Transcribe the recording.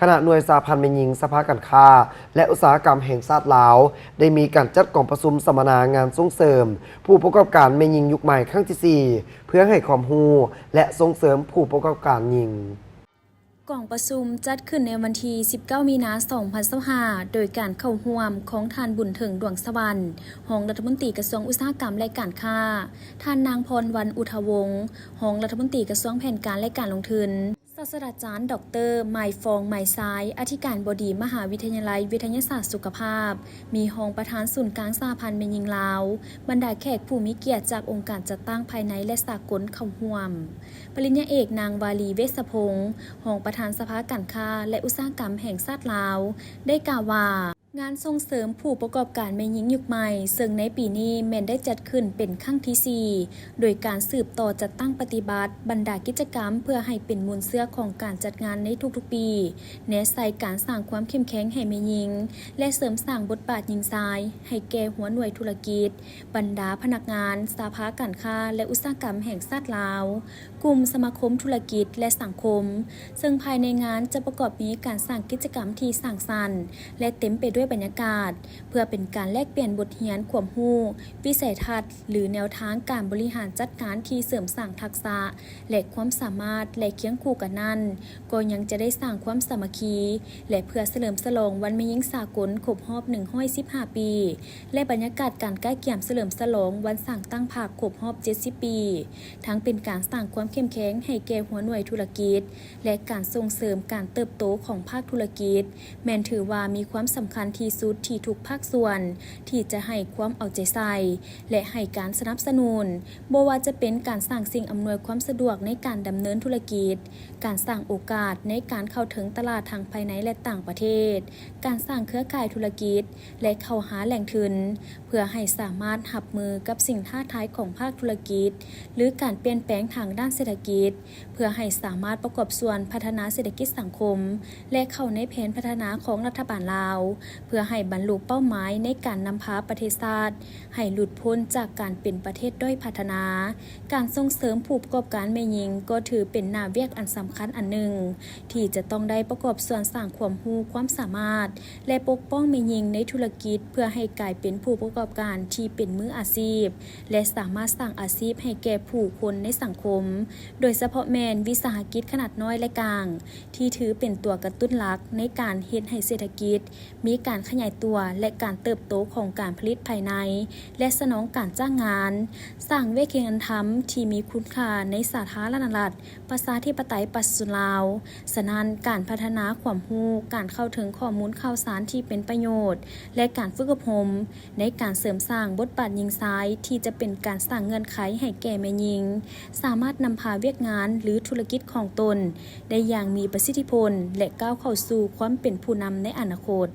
ขณะหน่วยสหพันธ์แม่หญิงสภาการค้าและอุตสาหกรรมแห่งชาติลาวได้มีการจัดกองประชุมสัมมนางานส่งเสริมผู้ประกอบการแม่หญิงยุคใหม่ครั้งที่ 4 เพื่อให้ความรู้และส่งเสริมผู้ประกอบการหญิงกองประชุมจัดขึ้นในวันที่ 19 มีนาคม 2025 โดยการเข้าร่วมของท่านบุญถึงดวงสวรรค์รองรัฐมนตรีกระทรวงอุตสาหกรรมและการค้าท่านนางพรวรรณอุทวงศ์รองรัฐมนตรีกระทรวงแผนการและการลงทุนศาสตราจารย์ดร.ไมฟองไมซ้ายอธิการบดีมหาวิทยาลัยวิทยาศาสตร์สุขภาพมีรองประธานศูนย์กลางสหพันธ์แม่หญิงลาวบรรดาแขกผู้มีเกียรติจากองค์การจัดตั้งภายในและสากลเข้าร่วมปริญญาเอกนางวาลีเวชพงศ์รองประธานสภาการค้าและอุตสาหกรรมแห่งชาติลาวได้กล่าวว่างานส่งเสริมผู้ประกอบการแม่หญิงยุคใหม่ซึ่งในปีนี้แม่นได้จัดขึ้นเป็นครั้งที่ 4 โดยการสืบต่อจัดตั้งปฏิบัติบรรดากิจกรรมเพื่อให้เป็นมูลเสื้อของการจัดงานในทุกๆปีแนะใส่การสร้างความเข้มแข็งให้แม่หญิงและเสริมสร้างบทบาทหญิงชายให้แก่หัวหน่วยธุรกิจบรรดาพนักงานสภาการค้าและอุตสาหกรรมแห่งชาติลาวกลุ่มสมาคมธุรกิจและสังคมซึ่งภายในงานจะประกอบมีการสร้างกิจกรรมที่สร้างสรรค์และเต็มไปด้วยบรรยากาศเพื่อเป็นการแลกเปลี่ยนบทเรียนความรู้วิสัยทัศน์หรือแนวทางการบริหารจัดการที่เสริมสร้างทักษะและความสามารถและเคียงคู่กันนั้นก็ยังจะได้สร้างความสามัคคีและเพื่อเฉลิมฉลองวันแม่หญิงสากลครบรอบ115 ปีและบรรยากาศการใกล้เคียงเฉลิมฉลองวันสร้างตั้งพรรคครบรอบ70 ปีทั้งเป็นการสร้างความเข้มแข็งให้แก่หัวหน่วยธุรกิจและการส่งเสริมการเติบโตของภาคธุรกิจแม้นถือว่ามีความสำคัญที่สุดที่ทุกภาคส่วนที่จะให้ความเอาใจใส่และให้การสนับสนุนบ่ว่าจะเป็นการสร้างสิ่งอำนวยความสะดวกในการดำเนินธุรกิจการสร้างโอกาสในการเข้าถึงตลาดทางภายในและต่างประเทศการสร้างเครือข่ายธุรกิจและเข้าหาแหล่งทุนเพื่อให้สามารถรับมือกับสิ่งท้าทายของภาคธุรกิจหรือการเปลี่ยนแปลงทางด้านเศรษฐกิจเพื่อให้สามารถประกอบส่วนพัฒนาเศรษฐกิจสังคมและเข้าในแผนพัฒนาของรัฐบาลลาวเพื่อให้บรรลุเป้าหมายในการนำพาประเทศชาติให้หลุดพ้นจากการเป็นประเทศด้อยพัฒนาการส่งเสริมผู้ประกอบการแม่หญิงก็ถือเป็นหน้าเวียกอันสำคัญอันหนึ่งที่จะต้องได้ประกอบส่วนสร้างความรู้ความสามารถและปกป้องแม่หญิงในธุรกิจเพื่อให้กลายเป็นผู้ประกอบการที่เป็นมืออาชีพและสามารถสร้างอาชีพให้แก่ผู้คนในสังคมโดยเฉพาะแม่นวิสาหกิจขนาดน้อยและกลางที่ถือเป็นตัวกระตุ้นหลักในการเฮ็ดให้เศรษฐกิจมีการขยายตัวและการเติบโตของการผลิตภายในและสนองการจ้างงานสร้างเวทีงานธรรมที่มีคุณค่าในสาธารณรัฐประชาธิปไตยประชาชนลาวฉะนั้นการพัฒนาความรู้การเข้าถึงข้อมูลข่าวสารที่เป็นประโยชน์และการฝึกอบรมในการเสริมสร้างบทบาทหญิงชายที่จะเป็นการสร้างเงื่อนไขให้แก่แม่หญิงสามารถนำพาเวียกงานหรือธุรกิจของตนได้อย่างมีประสิทธิผลและก้าวเข้าสู่ความเป็นผู้นำในอนาคต